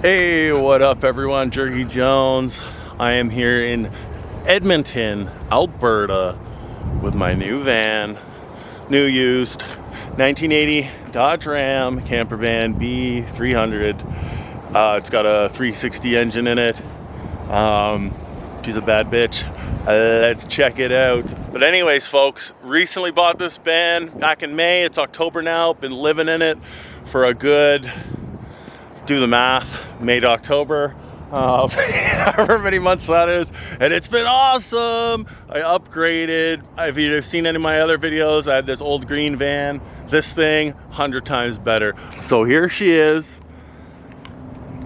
Hey, what up everyone? Jerky Jones. I am here in Edmonton, Alberta with my new van, new used 1980 Dodge Ram camper van B300. It's got a 360 engine in it. She's a bad bitch. Let's check it out. But anyways, folks, recently bought this van back in May. It's October now. Been living in it for a good, do the math, May to October, however many months that is, and it's been awesome. I upgraded. If you've seen any of my other videos, I had this old green van. This thing, 100 times better. So here she is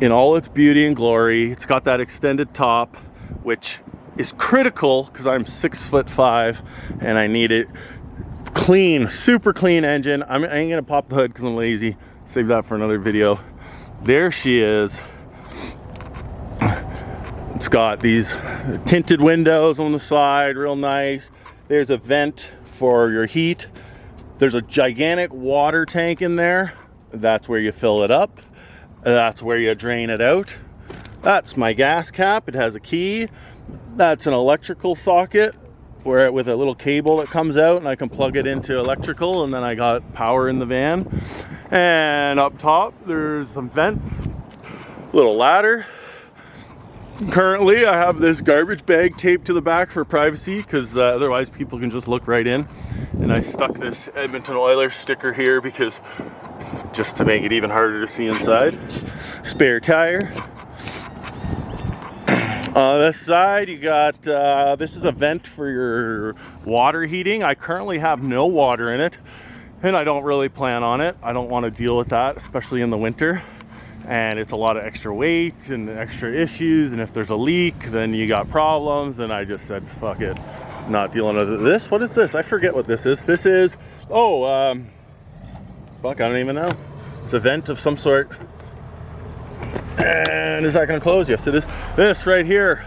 in all its beauty and glory. It's got that extended top, which is critical because I'm 6'5" and I need it clean, super clean engine. I ain't gonna pop the hood because I'm lazy. Save that for another video. There she is. It's got these tinted windows on the side, real nice. There's a vent for your heat. There's a gigantic water tank in there. That's where you fill it up. That's where you drain it out. That's my gas cap. It has a key. That's an electrical socket where with a little cable that comes out and I can plug it into electrical, and then I got power in the van. And up top there's some vents, little ladder. Currently I have this garbage bag taped to the back for privacy because otherwise people can just look right in. And I stuck this Edmonton Oilers sticker here because just to make it even harder to see inside. Spare tire. On this side you got, this is a vent for your water heating. I currently have no water in it and I don't really plan on it. I don't want to deal with that, especially in the winter. And it's a lot of extra weight and extra issues, and if there's a leak then you got problems, and I just said fuck it, not dealing with this. What is this? I forget what this is. This is, fuck, I don't even know. It's a vent of some sort. And is that going to close? Yes, it is. This right here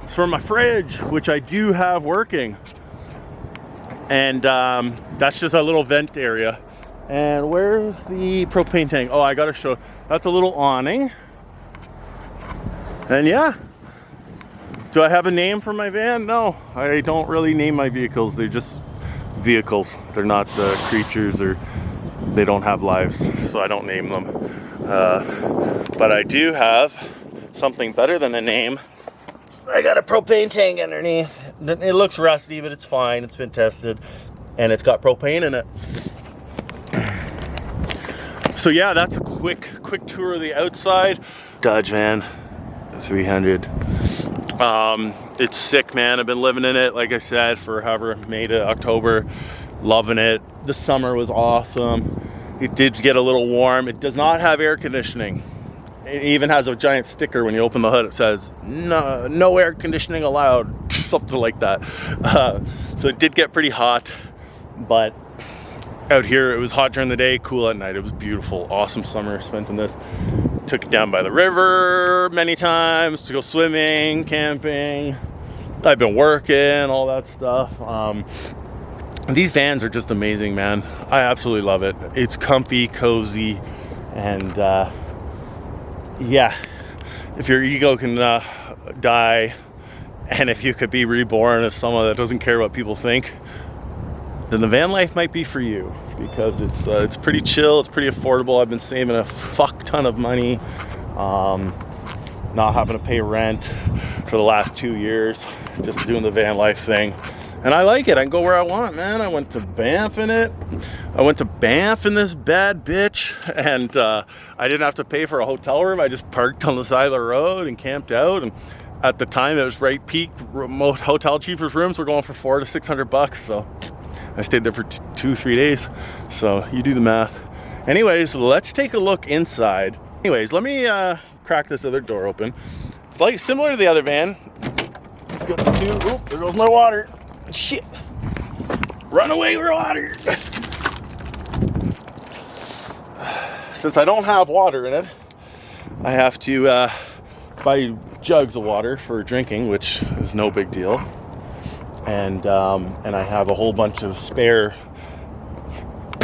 is for my fridge, which I do have working. And that's just a little vent area. And where's the propane tank? Oh, I got to show. That's a little awning. And yeah. Do I have a name for my van? No, I don't really name my vehicles. They're just vehicles. They're not creatures, or they don't have lives, so I don't name them. But I do have something better than a name. I got a propane tank underneath. It looks rusty, but it's fine. It's been tested, and it's got propane in it. So yeah, that's a quick tour of the outside. Dodge van 300. It's sick, man. I've been living in it, like I said, for however, May to October. Loving it. The summer was awesome. It did get a little warm. It does not have air conditioning. It even has a giant sticker when you open the hood. It says no air conditioning allowed, something like that. So it did get pretty hot, but out here it was hot during the day, cool at night. It was beautiful, awesome summer spent in this. Took it down by the river many times to go swimming, camping. I've been working, all that stuff. These vans are just amazing, man. I absolutely love it. It's comfy, cozy, and yeah, if your ego can die, and if you could be reborn as someone that doesn't care what people think, then the van life might be for you, because it's pretty chill, it's pretty affordable. I've been saving a fuck ton of money, not having to pay rent for the last 2 years, just doing the van life thing. And I like it. I can go where I want, man. I went to Banff in it. I went to Banff in this bad bitch, and I didn't have to pay for a hotel room. I just parked on the side of the road and camped out. And at the time, it was right peak. Remote hotel cheapest rooms were going for $400 to $600. So I stayed there for 2-3 days. So you do the math. Anyways, let's take a look inside. Anyways, let me crack this other door open. It's like similar to the other van. Let's go to, oop, there goes my water. Shit. Run away with water. Since I don't have water in it, I have to buy jugs of water for drinking, which is no big deal. And I have a whole bunch of spare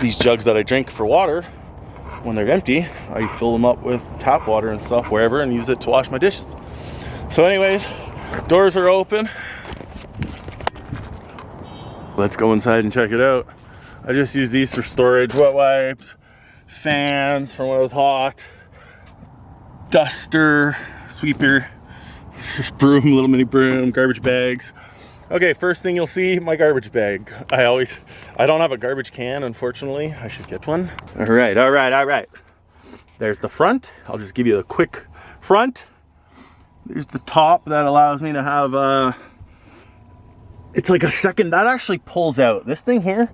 these jugs that I drink for water. when they're empty, I fill them up with tap water and stuff wherever and use it to wash my dishes. So anyways, doors are open. Let's go inside and check it out. I just use these for storage. Wet wipes, fans from when it was hot, duster, sweeper, broom, little mini broom, garbage bags. Okay, first thing you'll see, my garbage bag. I don't have a garbage can, unfortunately. I should get one. All right. There's the front. I'll just give you a quick front. There's the top that allows me to have it's like a second, that actually pulls out. This thing here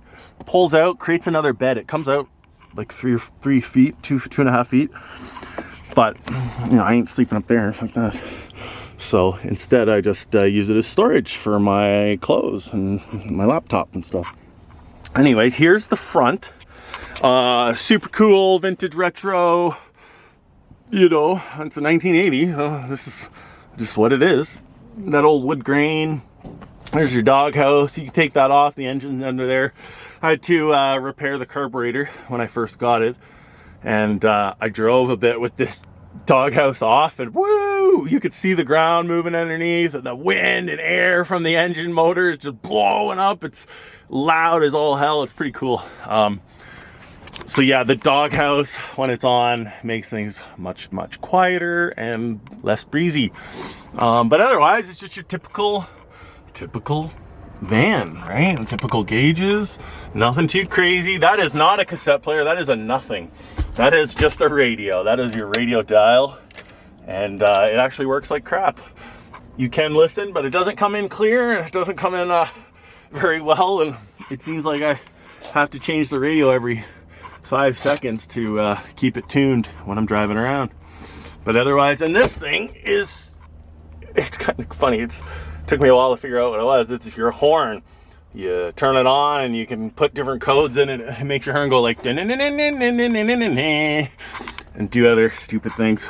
pulls out, creates another bed. It comes out like 3 feet, 2.5 feet. But, you know, I ain't sleeping up there like that. So instead I just use it as storage for my clothes and my laptop and stuff. Anyways, here's the front. Super cool, vintage retro. You know, it's a 1980. This is just what it is. That old wood grain. There's your doghouse. You can take that off. The engine's under there. I had to repair the carburetor when I first got it. And I drove a bit with this doghouse off, and woo! You could see the ground moving underneath, and the wind and air from the engine motor is just blowing up. It's loud as all hell. It's pretty cool. So yeah, the doghouse, when it's on, makes things much quieter and less breezy. But otherwise, it's just your typical van, right? And typical gauges, nothing too crazy. That is not a cassette player. That is a nothing. That is just a radio. That is your radio dial, and it actually works like crap. You can listen, but it doesn't come in clear, and it doesn't come in very well, and it seems like I have to change the radio every 5 seconds to keep it tuned when I'm driving around. But otherwise, and this thing is, it's kind of funny. It took me a while to figure out what it was. It's your horn. You turn it on and you can put different codes in it. It makes your horn go like and do other stupid things.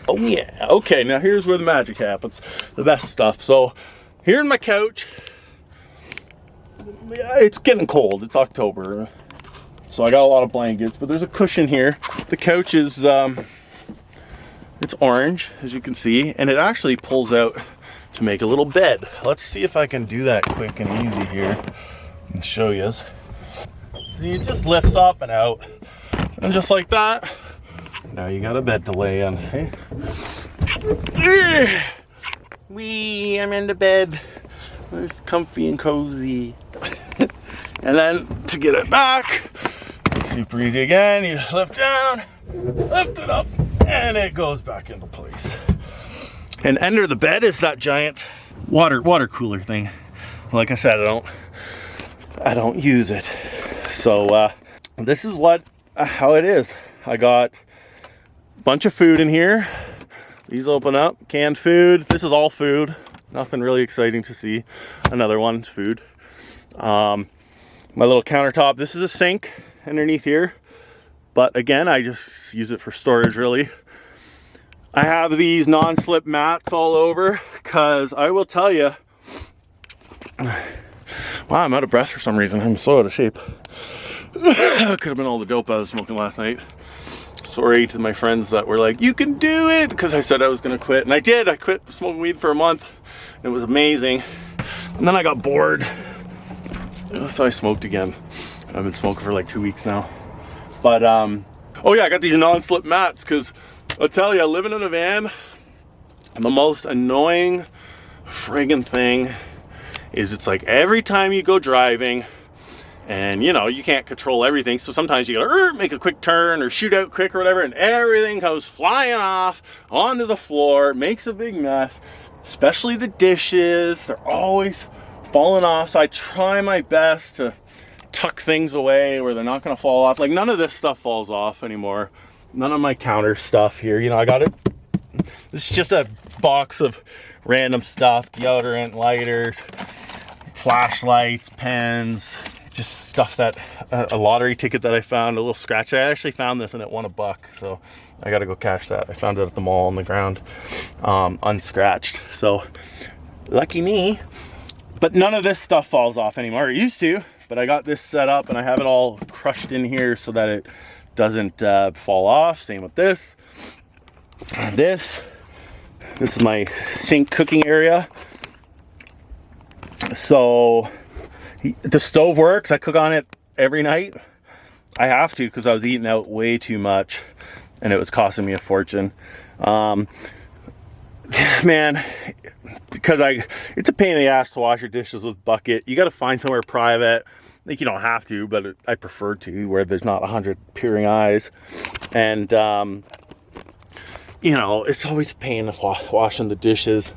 Oh yeah. Okay, now here's where the magic happens. The best stuff. So here in my couch, it's getting cold. It's October. So I got a lot of blankets, but there's a cushion here. The couch is it's orange, as you can see, and it actually pulls out to make a little bed. Let's see if I can do that quick and easy here and show you. See, it just lifts up and out, and just like that, now you got a bed to lay on. Hey? Wee, I'm in the bed. It's comfy and cozy. And then to get it back, super easy again. You lift down, lift it up, and it goes back into place. And under the bed is that giant water cooler thing. Like I said, I don't use it. So this is how it is. I got a bunch of food in here. These open up, canned food. This is all food. Nothing really exciting to see. Another one, food. My little countertop. This is a sink underneath here. But again, I just use it for storage, really. I have these non-slip mats all over, because I will tell you, wow, I'm out of breath for some reason. I'm so out of shape. Could have been all the dope I was smoking last night. Sorry to my friends that were like, you can do it, because I said I was going to quit. And I did. I quit smoking weed for a month. It was amazing. And then I got bored. So I smoked again. I've been smoking for like 2 weeks now. But, oh yeah, I got these non-slip mats, because I'll tell you, living in a van, the most annoying friggin' thing is it's like every time you go driving, and you know, you can't control everything, so sometimes you gotta make a quick turn or shoot out quick or whatever, and everything goes flying off onto the floor, makes a big mess, especially the dishes. They're always falling off, so I try my best to tuck things away where they're not gonna fall off. Like, none of this stuff falls off anymore. None of my counter stuff here. You know, I got it. This is just a box of random stuff, deodorant, lighters, flashlights, pens, just stuff that, a lottery ticket that I found, a little scratch. I actually found this and it won $1, so I gotta go cash that. I found it at the mall on the ground, unscratched. So, lucky me. But none of this stuff falls off anymore. It used to, but I got this set up and I have it all crushed in here so that it doesn't fall off. Same with this. And this is my sink cooking area. So the stove works. I cook on it every night. I have to because I was eating out way too much and it was costing me a fortune. Man, because it's a pain in the ass to wash your dishes with bucket. You got to find somewhere private. Like, you don't have to, but I prefer to, where there's not 100 peering eyes. And you know, it's always a pain washing the dishes.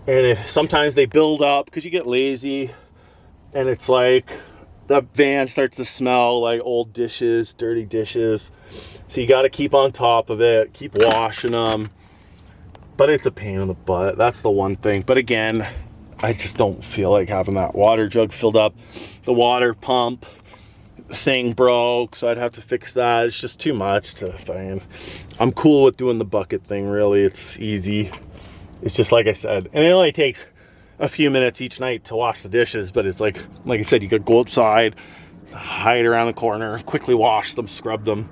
And sometimes they build up because you get lazy, and it's like the van starts to smell like old dishes, dirty dishes. So you got to keep on top of it, keep washing them. But it's a pain in the butt. That's the one thing. But again, I just don't feel like having that water jug filled up. The water pump thing broke, so I'd have to fix that. It's just too much to find. I'm cool with doing the bucket thing, really. It's easy. It's just like I said, and it only takes a few minutes each night to wash the dishes, but it's like I said, you could go outside, hide around the corner, quickly wash them, scrub them.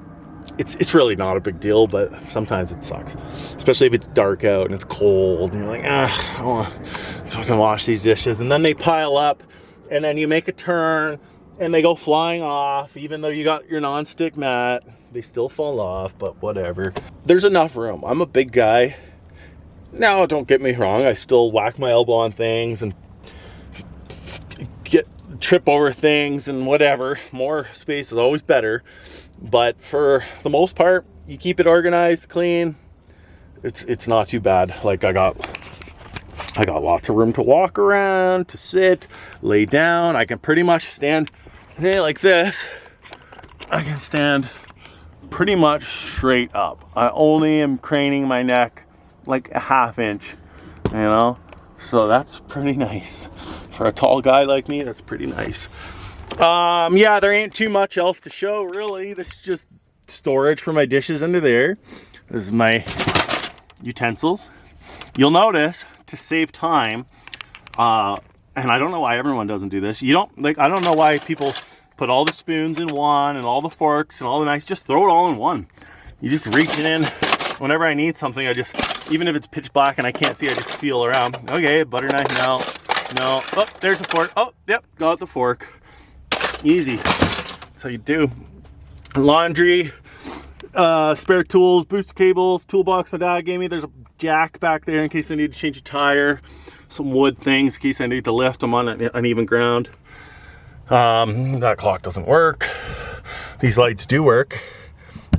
It's really not a big deal, but sometimes it sucks, especially if it's dark out and it's cold and you're like, I don't want to fucking wash these dishes. And then they pile up, and then you make a turn and they go flying off. Even though you got your non-stick mat, they still fall off, but whatever. There's enough room. I'm a big guy. Now, don't get me wrong, I still whack my elbow on things and trip over things and whatever. More space is always better. But for the most part, you keep it organized, clean. It's not too bad. Like, I got lots of room to walk around, to sit, lay down. I can pretty much stand, hey, like this. I can stand pretty much straight up. I only am craning my neck like a ½ inch, you know? So that's pretty nice. For a tall guy like me, that's pretty nice. Yeah, there ain't too much else to show, really. This is just storage for my dishes under there. This is my utensils. You'll notice, to save time, and I don't know why everyone doesn't do this. You don't, like, I don't know why people put all the spoons in one and all the forks and all the knives. Just throw it all in one. You just reach it in. Whenever I need something, I just, even if it's pitch black and I can't see, I just feel around. Okay, butter knife, no. Oh, there's a fork. Oh, yep, got the fork. Easy. That's how you do. Laundry, spare tools, booster cables, toolbox my dad gave me. There's a jack back there in case I need to change a tire. Some wood things in case I need to lift them on uneven ground. That clock doesn't work. These lights do work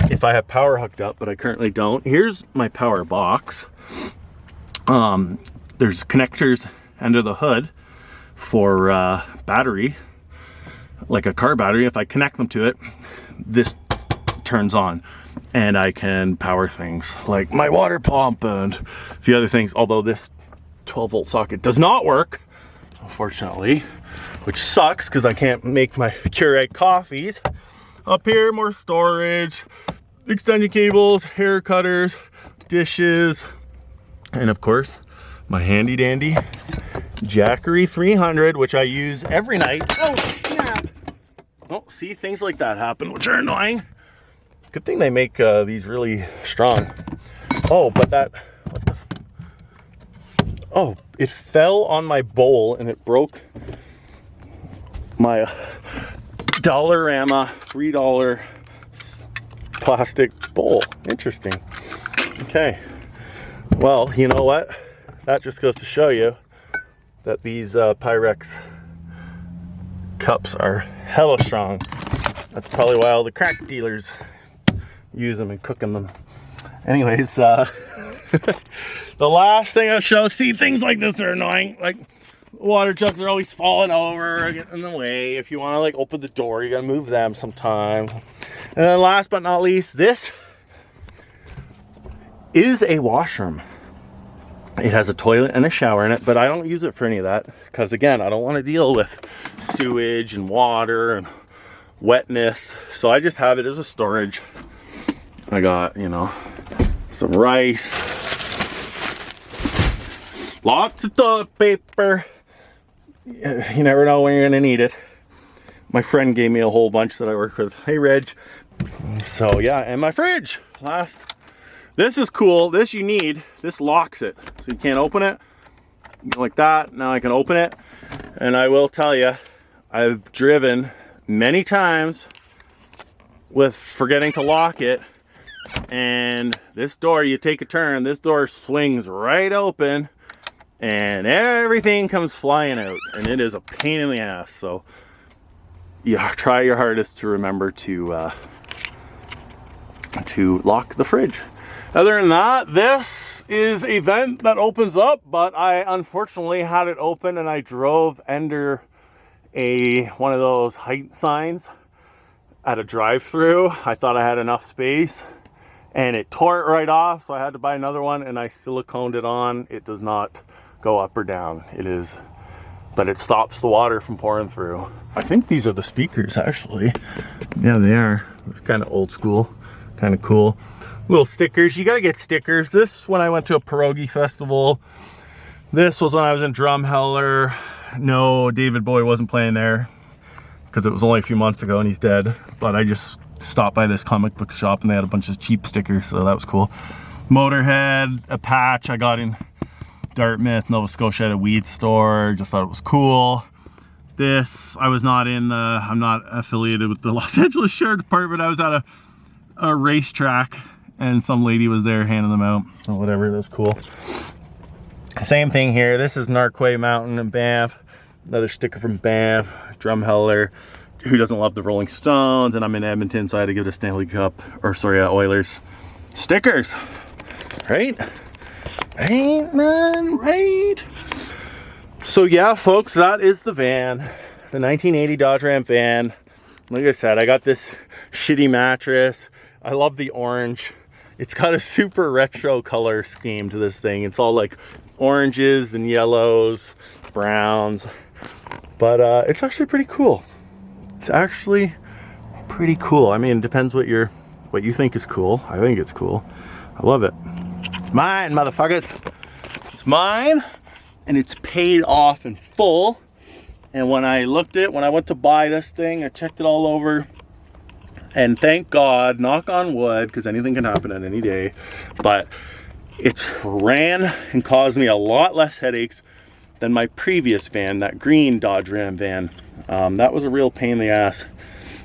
if I have power hooked up, but I currently don't. Here's my power box. There's connectors under the hood for battery, like a car battery. If I connect them to it, this turns on and I can power things like my water pump and a few other things. Although this 12-volt socket does not work, unfortunately, which sucks because I can't make my Keurig coffees. Up here, more storage, extension cables, hair cutters, dishes, and of course my handy dandy Jackery 300, which I use every night. Oh snap! Oh, see, things like that happen, which are annoying. Good thing they make these really strong. Oh, but that, what the, oh, it fell on my bowl and it broke my Dollarama $3 plastic bowl. Interesting. Okay. Well, you know what? That just goes to show you that these Pyrex cups are hella strong. That's probably why all the crack dealers use them and cook in them. Anyways, the last thing I'll show, see, things like this are annoying. Like, water jugs are always falling over or getting in the way. If you want to like open the door, you gotta move them sometime. And then last but not least, this is a washroom. It has a toilet and a shower in it, but I don't use it for any of that because, again, I don't want to deal with sewage and water and wetness. So I just have it as a storage. I got, you know, some rice, lots of toilet paper. You never know when you're gonna need it. My friend gave me a whole bunch that I work with. Hey, Reg. So yeah, and my fridge. This is cool. This you need. This locks it, so you can't open it. Like that. Now I can open it. And I will tell you, I've driven many times with forgetting to lock it. And this door, you take a turn, this door swings right open and everything comes flying out, and it is a pain in the ass. So you try your hardest to remember to lock the fridge. Other than that, this is a vent that opens up, but I unfortunately had it open and I drove under one of those height signs at a drive-through. I thought I had enough space and it tore it right off, so I had to buy another one, and I siliconed it on. It does not go up or down. But it stops the water from pouring through. I think these are the speakers, actually. Yeah, they are. It's kind of old school, kind of cool. Little stickers. You gotta get stickers. This when I went to a pierogi festival. This was when I was in Drumheller. No, David Bowie wasn't playing there because it was only a few months ago and he's dead. But I just stopped by this comic book shop and they had a bunch of cheap stickers, so that was cool. Motorhead, a patch I got in Dartmouth, Nova Scotia at a weed store. Just thought it was cool. This, I'm not affiliated with the Los Angeles Sheriff Department. I was at a racetrack and some lady was there handing them out. So whatever, that was cool. Same thing here. This is Narquay Mountain in Banff. Another sticker from Banff. Drumheller. Who doesn't love the Rolling Stones? And I'm in Edmonton, so I had to give the Stanley Cup, or sorry, Oilers stickers. Right? Right, man, right? So yeah, folks, that is the van. The 1980 Dodge Ram van. Like I said, I got this shitty mattress. I love the orange. It's got a super retro color scheme to this thing. It's all like oranges and yellows, browns. But it's actually pretty cool. It's actually pretty cool. I mean, it depends what you think is cool. I think it's cool. I love it. Mine, motherfuckers. It's mine, and it's paid off in full. And when I went to buy this thing, I checked it all over. And thank God, knock on wood, because anything can happen at any day. But it ran and caused me a lot less headaches than my previous van, that green Dodge Ram van. That was a real pain in the ass.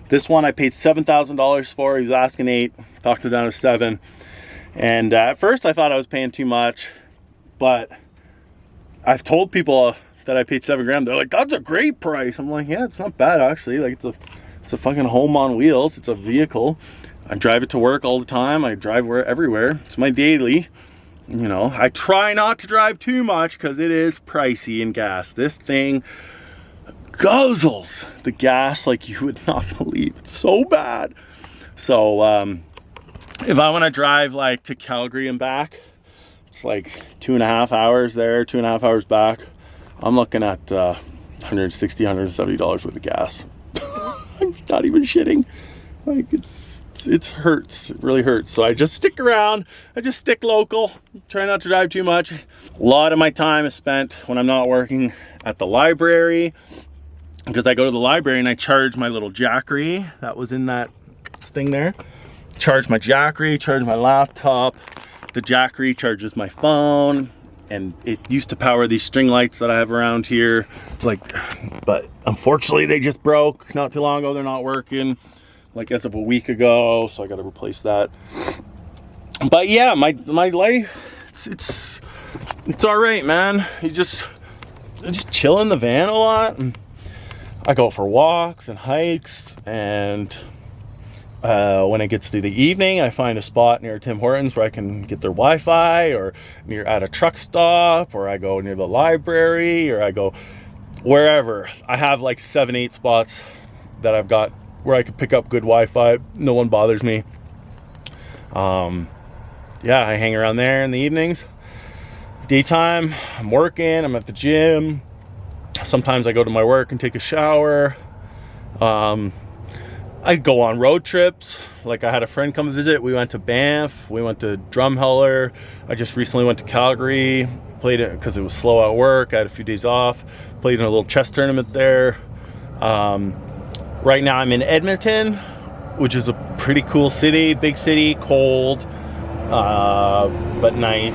This one I paid $7,000 for. He was asking $8,000, talked it down to $7,000. And at first I thought I was paying too much, but I've told people that I paid $7,000. They're like, that's a great price. I'm like, yeah, it's not bad actually. Like it's a fucking home on wheels. It's a vehicle. I drive it to work all the time. I drive everywhere. It's my daily. You know, I try not to drive too much because it is pricey in gas. This thing guzzles the gas like you would not believe. It's so bad. So if I want to drive like to Calgary and back, it's like 2.5 hours there, 2.5 hours back. I'm looking at $160, $170 worth of gas. I'm not even shitting. Like it hurts. It really hurts. So I just stick around. I just stick local. Try not to drive too much. A lot of my time is spent when I'm not working at the library, because I go to the library and I charge my little Jackery that was in that thing there. Charge my Jackery, charge my laptop. The Jackery charges my phone, and it used to power these string lights that I have around here. But unfortunately they just broke not too long ago. They're not working, like as of a week ago, so I got to replace that. But yeah, my life, it's all right, man. I just chill in the van a lot, and I go for walks and hikes, and when it gets to the evening, I find a spot near Tim Hortons where I can get their Wi-Fi, or at a truck stop, or I go near the library, or I go wherever. I have like 7-8 spots that I've got where I can pick up good Wi-Fi. No one bothers me. Yeah, I hang around there in the evenings. Daytime, I'm working, I'm at the gym. Sometimes I go to my work and take a shower. I go on road trips. Like I had a friend come visit. We went to Banff. We went to Drumheller. I just recently went to Calgary. Played it because it was slow at work. I had a few days off. Played in a little chess tournament there. Right now I'm in Edmonton which is a pretty cool city, big city, cold, but nice.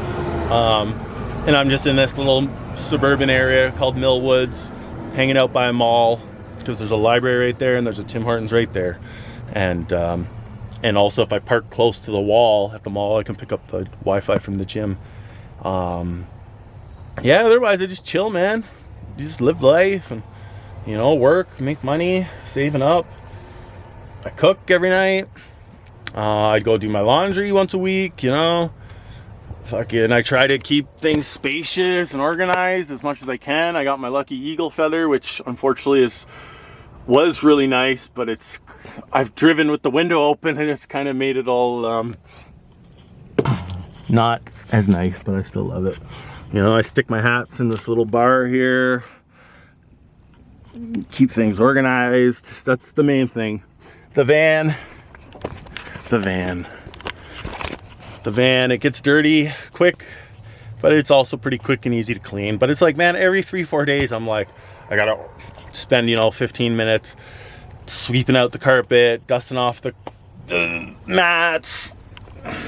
And I'm just in this little suburban area called Millwoods, hanging out by a mall, because there's a library right there and there's a Tim Hortons right there. And also if I park close to the wall at the mall, I can pick up the Wi-Fi from the gym. Yeah, otherwise I just chill, man. You just live life and, you know, work, make money, saving up. I cook every night. I go do my laundry once a week, you know. Fucking, I try to keep things spacious and organized as much as I can. I got my lucky eagle feather, which unfortunately was really nice, but I've driven with the window open and it's kind of made it all not as nice, but I still love it. You know, I stick my hats in this little bar here, keep things organized. That's the main thing. The van, it gets dirty quick, but it's also pretty quick and easy to clean. But it's like, man, every 3-4 days I'm like, I gotta spend, you know, 15 minutes sweeping out the carpet, dusting off the mats,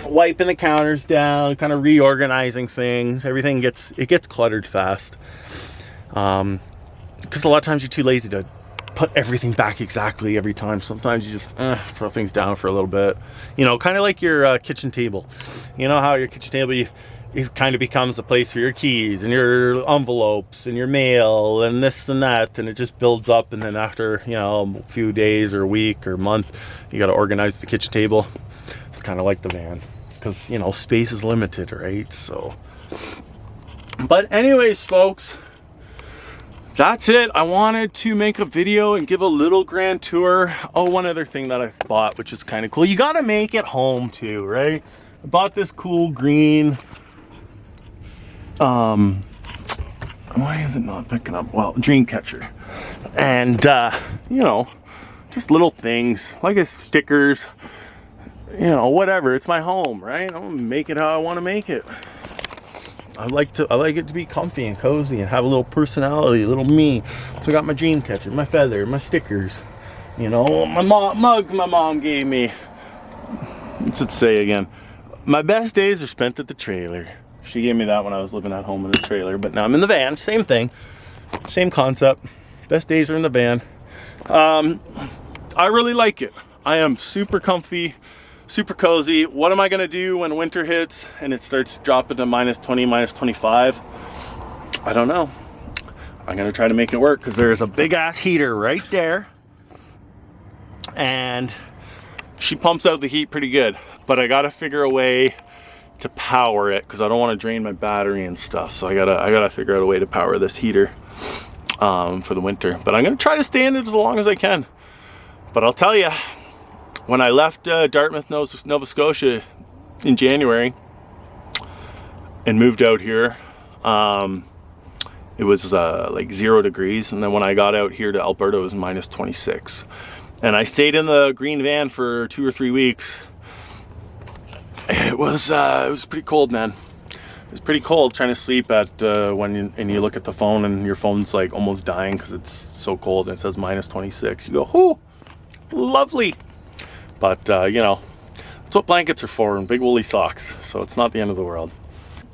wiping the counters down, kind of reorganizing things. Everything gets cluttered fast, because a lot of times you're too lazy to put everything back exactly every time. Sometimes you just throw things down for a little bit, you know, kind of like your kitchen table. You know how your kitchen table, it kind of becomes a place for your keys and your envelopes and your mail and this and that, and it just builds up, and then after, you know, a few days or a week or month, you got to organize the kitchen table. It's kind of like the van, because, you know, space is limited, right? So, but anyways, folks, that's it. I wanted to make a video and give a little grand tour. Oh, one other thing that I bought, which is kind of cool. You got to make it home too, right? I bought this cool green, why is it not picking up? Well, dream catcher. And, you know, just little things like stickers, you know, whatever. It's my home, right? I'm gonna make it how I want to make it. I like it to be comfy and cozy and have a little personality, a little me. So I got my dream catcher, my feather, my stickers, you know, my mug my mom gave me. What's it say again? My best days are spent at the trailer. She gave me that when I was living at home in the trailer, but now I'm in the van. Same thing, same concept. Best days are in the van. I really like it. I am super comfy, super cozy. What am I gonna do when winter hits and it starts dropping to -20, -25? I don't know. I'm gonna try to make it work, because there's a big ass heater right there, and she pumps out the heat pretty good, but I gotta figure a way to power it, because I don't want to drain my battery and stuff. So I gotta figure out a way to power this heater for the winter. But I'm gonna try to stay in it as long as I can. But I'll tell you, when I left Dartmouth, Nova Scotia in January and moved out here, it was like 0 degrees. And then when I got out here to Alberta, it was -26. And I stayed in the green van for 2 or 3 weeks. It was pretty cold, man. It was pretty cold trying to sleep at when you look at the phone and your phone's like almost dying because it's so cold and it says -26. You go, whoo, lovely. But you know, that's what blankets are for, and big woolly socks. So it's not the end of the world.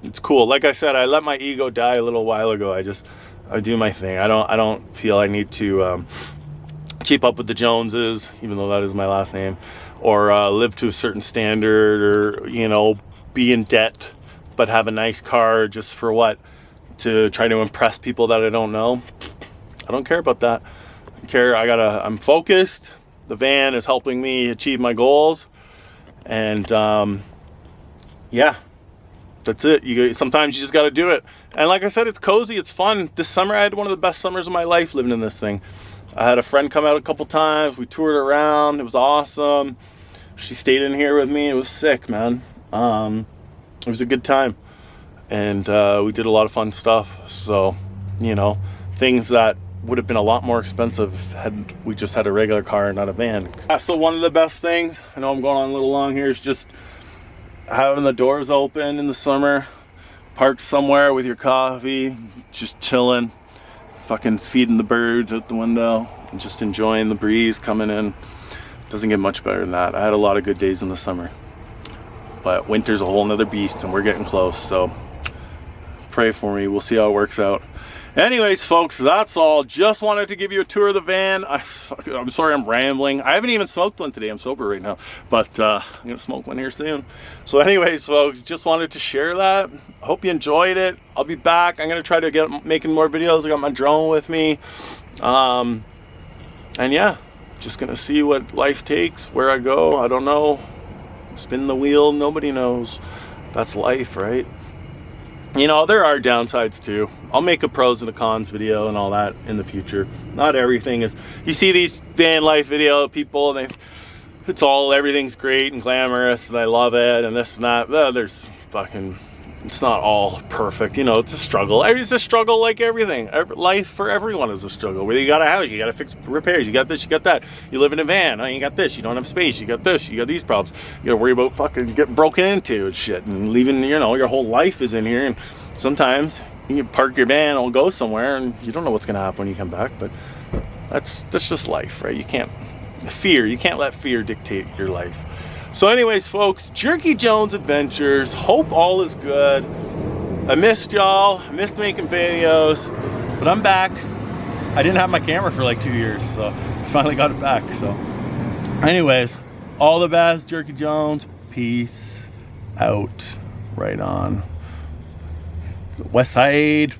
It's cool. Like I said, I let my ego die a little while ago. I do my thing. I don't feel I need to keep up with the Joneses, even though that is my last name, or live to a certain standard, or, you know, be in debt but have a nice car just for what? To try to impress people that I don't know. I don't care about that. I care. I'm focused. The van is helping me achieve my goals, and yeah, that's it. Sometimes you just got to do it. And like I said, it's cozy, it's fun. This summer I had one of the best summers of my life living in this thing. I had a friend come out a couple times. We toured around. It was awesome. She stayed in here with me. It was sick, man. It was a good time, and we did a lot of fun stuff. So, you know, things that would have been a lot more expensive had we just had a regular car and not a van. So one of the best things, I know I'm going on a little long here, is just having the doors open in the summer, parked somewhere with your coffee, just chilling, fucking feeding the birds out the window, and just enjoying the breeze coming in. Doesn't get much better than that. I had a lot of good days in the summer, but winter's a whole nother beast, and we're getting close. So pray for me. We'll see how it works out. Anyways, folks, that's all. Just wanted to give you a tour of the van. I'm sorry I'm rambling. I haven't even smoked one today. I'm sober right now, but I'm gonna smoke one here soon. So anyways, folks, just wanted to share that. Hope you enjoyed it. I'll be back. I'm gonna try to get making more videos. I got my drone with me, and yeah, just gonna see what life takes, where I go. I don't know. Spin the wheel, nobody knows. That's life, right? You know, there are downsides too. I'll make a pros and a cons video and all that in the future. Not everything is, you see these van life video people, and everything's great and glamorous and I love it and this and that. Well, there's fucking, it's not all perfect. You know, it's a struggle. It's a struggle like everything. Life for everyone is a struggle. Whether you got a house, you got to fix repairs, you got this, you got that. You live in a van, you got this, you don't have space, you got this, you got these problems. You got to worry about fucking getting broken into and shit and leaving, you know, your whole life is in here. And sometimes you can park your van and go somewhere and you don't know what's going to happen when you come back. But that's just life, right? You can't let fear dictate your life. So anyways, folks, Jerky Jones Adventures, hope all is good. I missed y'all, I missed making videos, but I'm back. I didn't have my camera for like 2 years, so I finally got it back. So anyways, all the best, Jerky Jones. Peace out. Right on. West Side.